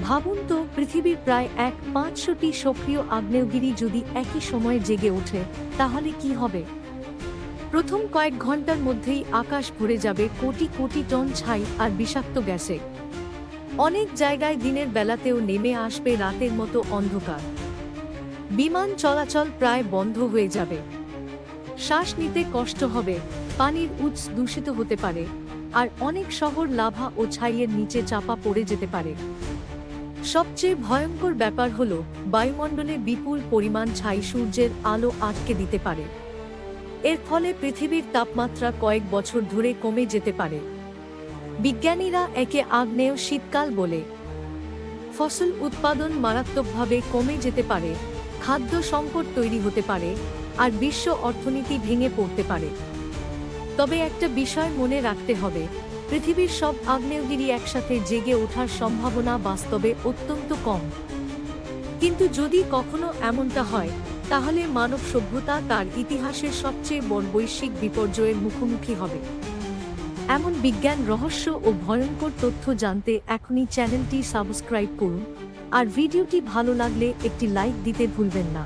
ভাবুন তো, পৃথিবীর প্রায় 500টি সক্রিয় আগ্নেয়গিরি যদি একই সময়ে জেগে ওঠে, তাহলে কি হবে? প্রথম কয়েক ঘন্টার মধ্যেই আকাশ ভরে যাবে কোটি কোটি টন ছাই আর বিষাক্ত গ্যাসে। অনেক জায়গায় দিনের বেলাতেও নেমে আসবে রাতের মতো অন্ধকার। বিমান চলাচল প্রায় বন্ধ হয়ে যাবে। শ্বাস নিতে কষ্ট হবে, পানির উৎস দূষিত হতে পারে, আর অনেক শহর লাভা ও ছাইয়ের নিচে চাপা পড়ে যেতে পারে। সবচেয়ে ভয়ঙ্কর ব্যাপার হল, বায়ুমণ্ডলে বিপুল পরিমাণ ছাই সূর্যের আলো আটকে দিতে পারে। এর ফলে পৃথিবীর তাপমাত্রা কয়েক বছর ধরে কমে যেতে পারে। বিজ্ঞানীরা একে আগ্নেয় শীতকাল বলে। ফসল উৎপাদন মারাত্মকভাবে কমে যেতে পারে, খাদ্য সংকট তৈরি হতে পারে, আর বিশ্ব অর্থনীতি ভেঙে পড়তে পারে। তবে একটা বিষয় মনে রাখতে হবে, পৃথিবীর সব আগ্নেয়গিরি একসাথে জেগে ওঠার সম্ভাবনা বাস্তবে অত্যন্ত কম। কিন্তু যদি কখনো এমনটা হয়, তাহলে মানব সভ্যতা তার ইতিহাসের সবচেয়ে বড় বৈশ্বিক বিপর্যয়ের মুখোমুখি হবে। এমন বিজ্ঞান রহস্য ও ভয়ঙ্কর তথ্য জানতে এখনই চ্যানেলটি সাবস্ক্রাইব করুন, আর ভিডিওটি ভালো লাগলে একটি লাইক দিতে ভুলবেন না।